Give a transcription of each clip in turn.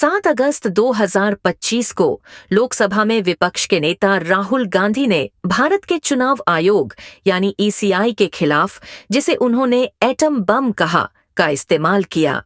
7 अगस्त 2025 को लोकसभा में विपक्ष के नेता राहुल गांधी ने भारत के चुनाव आयोग यानी ईसीआई के खिलाफ, जिसे उन्होंने एटम बम कहा, का इस्तेमाल किया।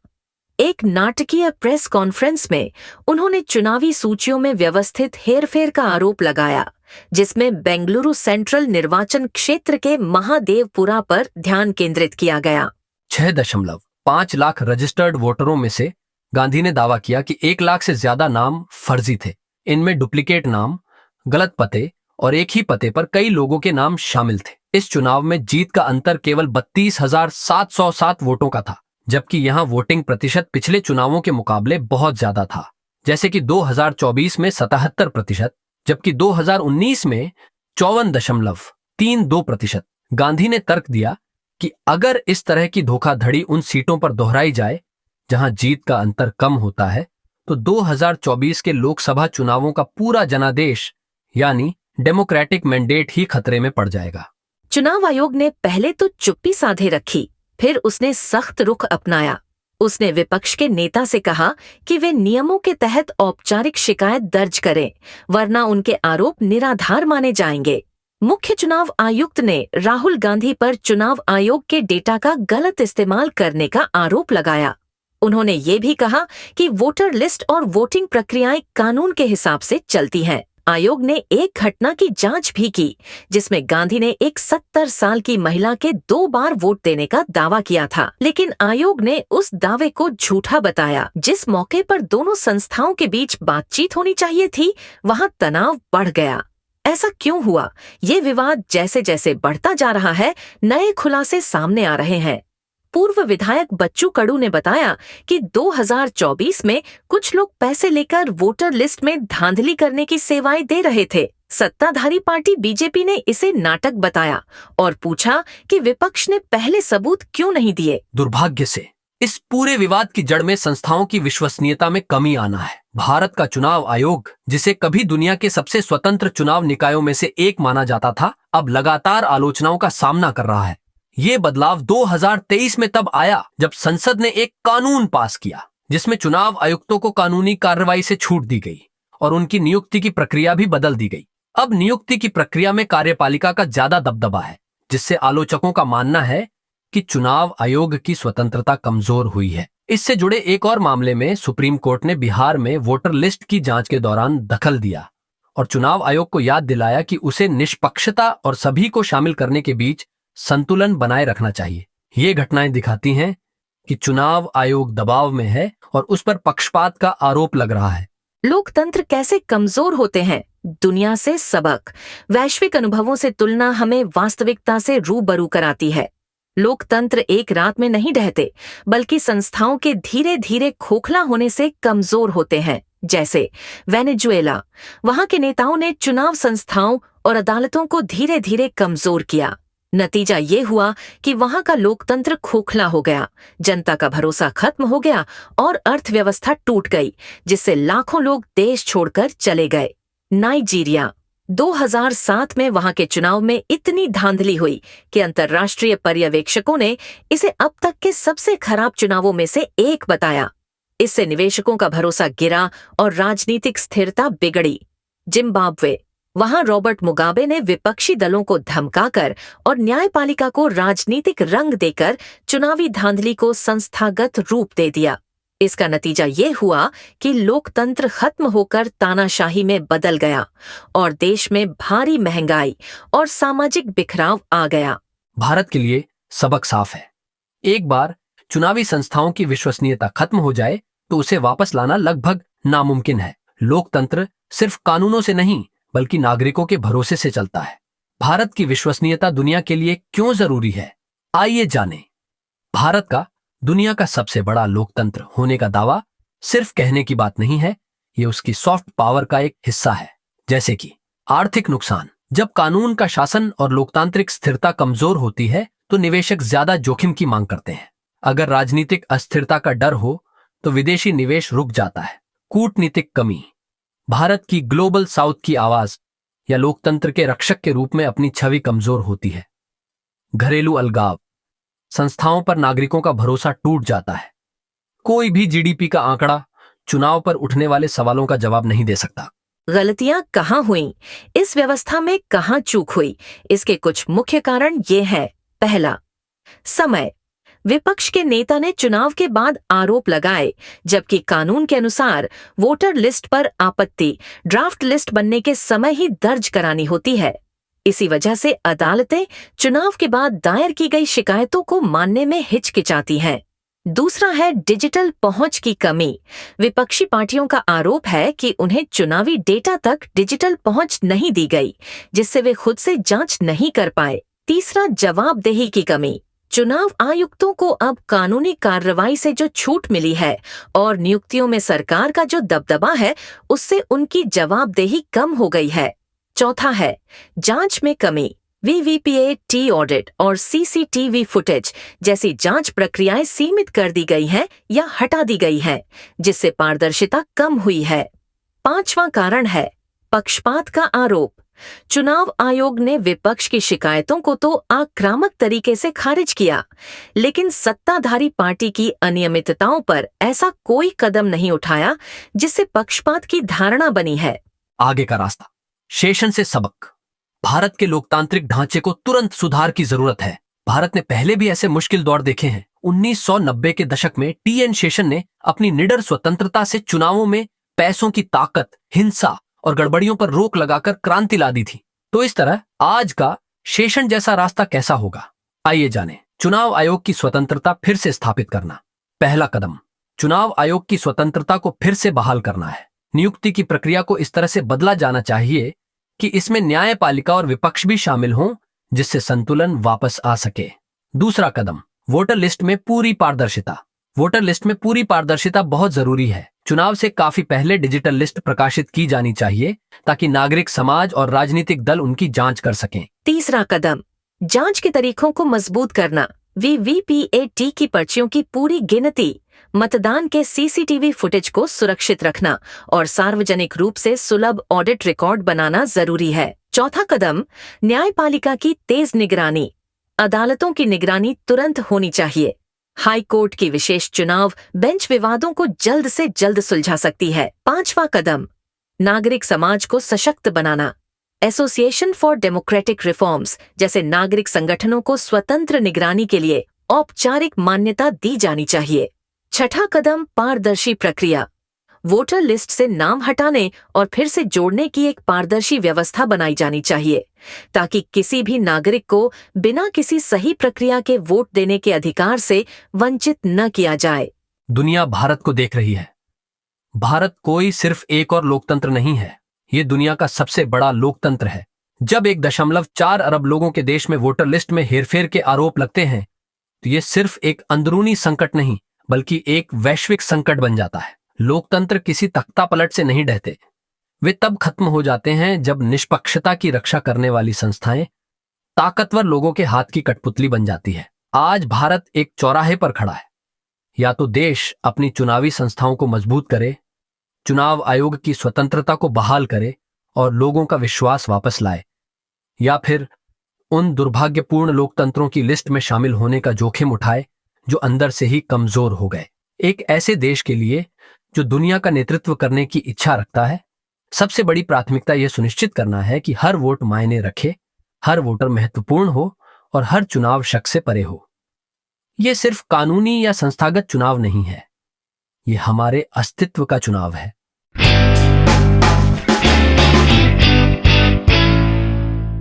एक नाटकीय प्रेस कॉन्फ्रेंस में उन्होंने चुनावी सूचियों में व्यवस्थित हेरफेर का आरोप लगाया, जिसमें बेंगलुरु सेंट्रल निर्वाचन क्षेत्र के महादेवपुरा पर ध्यान केंद्रित किया गया। 6.5 लाख रजिस्टर्ड वोटरों में से गांधी ने दावा किया कि 1 लाख से ज्यादा नाम फर्जी थे। इनमें डुप्लीकेट नाम, गलत पते और एक ही पते पर कई लोगों के नाम शामिल थे। इस चुनाव में जीत का अंतर केवल 32,707 वोटों का था, जबकि यहां वोटिंग प्रतिशत पिछले चुनावों के मुकाबले बहुत ज्यादा था, जैसे कि 2024 में 77%, जबकि 2019 में 54.32%। गांधी ने तर्क दिया कि अगर इस तरह की धोखाधड़ी उन सीटों पर दोहराई जाए जहां जीत का अंतर कम होता है, तो 2024 के लोकसभा चुनावों का पूरा जनादेश यानी डेमोक्रेटिक मैंडेट ही खतरे में पड़ जाएगा। चुनाव आयोग ने पहले तो चुप्पी साधे रखी, फिर उसने सख्त रुख अपनाया। उसने विपक्ष के नेता से कहा कि वे नियमों के तहत औपचारिक शिकायत दर्ज करें, वरना उनके आरोप निराधार माने जाएंगे। मुख्य चुनाव आयुक्त ने राहुल गांधी पर चुनाव आयोग के डेटा का गलत इस्तेमाल करने का आरोप लगाया। उन्होंने ये भी कहा कि वोटर लिस्ट और वोटिंग प्रक्रियाएं कानून के हिसाब से चलती हैं। आयोग ने एक घटना की जांच भी की, जिसमें गांधी ने एक 70 साल की महिला के 2 बार वोट देने का दावा किया था, लेकिन आयोग ने उस दावे को झूठा बताया। जिस मौके पर दोनों संस्थाओं के बीच बातचीत होनी चाहिए थी, वहां तनाव बढ़ गया। ऐसा क्यों हुआ? ये विवाद जैसे जैसे बढ़ता जा रहा है, नए खुलासे सामने आ रहे हैं। पूर्व विधायक बच्चू कडू ने बताया कि 2024 में कुछ लोग पैसे लेकर वोटर लिस्ट में धांधली करने की सेवाएं दे रहे थे। सत्ताधारी पार्टी बीजेपी ने इसे नाटक बताया और पूछा कि विपक्ष ने पहले सबूत क्यों नहीं दिए। दुर्भाग्य से इस पूरे विवाद की जड़ में संस्थाओं की विश्वसनीयता में कमी आना है। भारत का चुनाव आयोग, जिसे कभी दुनिया के सबसे स्वतंत्र चुनाव निकायों में से एक माना जाता था, अब लगातार आलोचनाओं का सामना कर रहा है। ये बदलाव 2023 में तब आया जब संसद ने एक कानून पास किया, जिसमें चुनाव आयुक्तों को कानूनी कार्रवाई से छूट दी गई और उनकी नियुक्ति की प्रक्रिया भी बदल दी गई। अब नियुक्ति की प्रक्रिया में कार्यपालिका का ज्यादा दबदबा है, जिससे आलोचकों का मानना है कि चुनाव आयोग की स्वतंत्रता कमजोर हुई है। इससे जुड़े एक और मामले में सुप्रीम कोर्ट ने बिहार में वोटर लिस्ट की जांच के दौरान दखल दिया और चुनाव आयोग को याद दिलाया कि उसे निष्पक्षता और सभी को शामिल करने के बीच संतुलन बनाए रखना चाहिए। ये घटनाएं दिखाती हैं कि चुनाव आयोग दबाव में है और उस पर पक्षपात का आरोप लग रहा है। लोकतंत्र कैसे कमजोर होते हैं? दुनिया से सबक, वैश्विक अनुभवों से तुलना हमें वास्तविकता से रूबरू कराती है। लोकतंत्र एक रात में नहीं ढहते, बल्कि संस्थाओं के धीरे धीरे खोखला होने से कमजोर होते हैं। जैसे वेनेजुएला, वहां के नेताओं ने चुनाव संस्थाओं और अदालतों को धीरे धीरे कमजोर किया। नतीजा ये हुआ कि वहां का लोकतंत्र खोखला हो गया, जनता का भरोसा खत्म हो गया और अर्थव्यवस्था टूट गई, जिससे लाखों लोग देश छोड़कर चले गए। नाइजीरिया, 2007 में वहां के चुनाव में इतनी धांधली हुई कि अंतर्राष्ट्रीय पर्यवेक्षकों ने इसे अब तक के सबसे खराब चुनावों में से एक बताया। इससे निवेशकों का भरोसा गिरा और राजनीतिक स्थिरता बिगड़ी। जिम्बाब्वे, वहां रॉबर्ट मुगाबे ने विपक्षी दलों को धमकाकर और न्यायपालिका को राजनीतिक रंग देकर चुनावी धांधली को संस्थागत रूप दे दिया। इसका नतीजा ये हुआ कि लोकतंत्र खत्म होकर तानाशाही में बदल गया और देश में भारी महंगाई और सामाजिक बिखराव आ गया। भारत के लिए सबक साफ है। एक बार चुनावी संस्थाओं की विश्वसनीयता खत्म हो जाए तो उसे वापस लाना लगभग नामुमकिन है। लोकतंत्र सिर्फ कानूनों से नहीं, बल्कि नागरिकों के भरोसे से चलता है। भारत की विश्वसनीयता दुनिया के लिए क्यों जरूरी है? आइए जानें। भारत का दुनिया का सबसे बड़ा लोकतंत्र होने का दावा सिर्फ कहने की बात नहीं है, ये उसकी सॉफ्ट पावर का एक हिस्सा है। जैसे कि आर्थिक नुकसान, जब कानून का शासन और लोकतांत्रिक स्थिरता कमजोर होती है तो निवेशक ज्यादा जोखिम की मांग करते हैं। अगर राजनीतिक अस्थिरता का डर हो तो विदेशी निवेश रुक जाता है। कूटनीतिक कमी, भारत की ग्लोबल साउथ की आवाज या लोकतंत्र के रक्षक के रूप में अपनी छवि कमजोर होती है। घरेलू अलगाव, संस्थाओं पर नागरिकों का भरोसा टूट जाता है। कोई भी जीडीपी का आंकड़ा चुनाव पर उठने वाले सवालों का जवाब नहीं दे सकता। गलतियां कहाँ हुईं? इस व्यवस्था में कहाँ चूक हुई? इसके कुछ मुख्य कारण ये हैं। पहला, समय। विपक्ष के नेता ने चुनाव के बाद आरोप लगाए, जबकि कानून के अनुसार वोटर लिस्ट पर आपत्ति ड्राफ्ट लिस्ट बनने के समय ही दर्ज करानी होती है। इसी वजह से अदालतें चुनाव के बाद दायर की गई शिकायतों को मानने में हिचकिचाती हैं। दूसरा है डिजिटल पहुंच की कमी। विपक्षी पार्टियों का आरोप है कि उन्हें चुनावी डेटा तक डिजिटल पहुंच नहीं दी गई, जिससे वे खुद से जांच नहीं कर पाए। तीसरा, जवाबदेही की कमी। चुनाव आयुक्तों को अब कानूनी कार्रवाई से जो छूट मिली है और नियुक्तियों में सरकार का जो दबदबा है, उससे उनकी जवाबदेही कम हो गई है। चौथा है जांच में कमी। वीवीपीए, टी ऑडिट और सीसीटीवी फुटेज जैसी जांच प्रक्रियाएं सीमित कर दी गई हैं या हटा दी गई हैं, जिससे पारदर्शिता कम हुई है। पांचवां कारण है पक्षपात का आरोप। चुनाव आयोग ने विपक्ष की शिकायतों को तो आक्रामक तरीके से खारिज किया, लेकिन सत्ताधारी पार्टी की अनियमितताओं पर ऐसा कोई कदम नहीं उठाया जिससे पक्षपात की धारणा बनी है। आगे का रास्ता। शेषन से सबक। भारत के लोकतांत्रिक ढांचे को तुरंत सुधार की जरूरत है। भारत ने पहले भी ऐसे मुश्किल दौर देखे हैं। 1990 के दशक में टी.एन. शेषन ने अपनी निडर स्वतंत्रता से चुनावों में पैसों की ताकत, हिंसा और गड़बड़ियों पर रोक लगाकर क्रांति ला दी थी। तो इस तरह आज का शेषन जैसा रास्ता कैसा होगा? आइए जानें। चुनाव आयोग की स्वतंत्रता फिर से स्थापित करना। पहला कदम, चुनाव आयोग की स्वतंत्रता को फिर से बहाल करना है। नियुक्ति की प्रक्रिया को इस तरह से बदला जाना चाहिए कि इसमें न्यायपालिका और विपक्ष भी शामिल हों, जिससे संतुलन वापस आ सके। दूसरा कदम, वोटर लिस्ट में पूरी पारदर्शिता। वोटर लिस्ट में पूरी पारदर्शिता बहुत जरूरी है। चुनाव से काफी पहले डिजिटल लिस्ट प्रकाशित की जानी चाहिए ताकि नागरिक समाज और राजनीतिक दल उनकी जांच कर सकें। तीसरा कदम, जांच के तरीकों को मजबूत करना। वीवीपीए की पर्चियों की पूरी गिनती, मतदान के सीसीटीवी फुटेज को सुरक्षित रखना और सार्वजनिक रूप से सुलभ ऑडिट रिकॉर्ड बनाना जरूरी है। चौथा कदम, न्यायपालिका की तेज निगरानी। अदालतों की निगरानी तुरंत होनी चाहिए। हाई कोर्ट की विशेष चुनाव बेंच विवादों को जल्द से जल्द सुलझा सकती है। पांचवा कदम, नागरिक समाज को सशक्त बनाना। एसोसिएशन फॉर डेमोक्रेटिक रिफॉर्म्स जैसे नागरिक संगठनों को स्वतंत्र निगरानी के लिए औपचारिक मान्यता दी जानी चाहिए। छठा कदम, पारदर्शी प्रक्रिया। वोटर लिस्ट से नाम हटाने और फिर से जोड़ने की एक पारदर्शी व्यवस्था बनाई जानी चाहिए, ताकि किसी भी नागरिक को बिना किसी सही प्रक्रिया के वोट देने के अधिकार से वंचित न किया जाए। दुनिया भारत को देख रही है। भारत कोई सिर्फ एक और लोकतंत्र नहीं है, ये दुनिया का सबसे बड़ा लोकतंत्र है। जब 1.4 अरब लोगों के देश में वोटर लिस्ट में हेरफेर के आरोप लगते हैं, तो ये सिर्फ एक अंदरूनी संकट नहीं बल्कि एक वैश्विक संकट बन जाता है। लोकतंत्र किसी तख्तापलट से नहीं ढहते। वे तब खत्म हो जाते हैं जब निष्पक्षता की रक्षा करने वाली संस्थाएं ताकतवर लोगों के हाथ की कठपुतली बन जाती है। आज भारत एक चौराहे पर खड़ा है। या तो देश अपनी चुनावी संस्थाओं को मजबूत करे, चुनाव आयोग की स्वतंत्रता को बहाल करे और लोगों का विश्वास वापस लाए, या फिर उन दुर्भाग्यपूर्ण लोकतंत्रों की लिस्ट में शामिल होने का जोखिम उठाए जो अंदर से ही कमजोर हो गए। एक ऐसे देश के लिए जो दुनिया का नेतृत्व करने की इच्छा रखता है, सबसे बड़ी प्राथमिकता यह सुनिश्चित करना है कि हर वोट मायने रखे, हर वोटर महत्वपूर्ण हो और हर चुनाव शक से परे हो। यह सिर्फ कानूनी या संस्थागत चुनाव नहीं है, यह हमारे अस्तित्व का चुनाव है।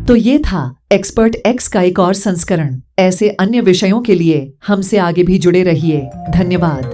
तो ये था एक्सपर्ट एक्स का एक और संस्करण। ऐसे अन्य विषयों के लिए हमसे आगे भी जुड़े रहिए। धन्यवाद।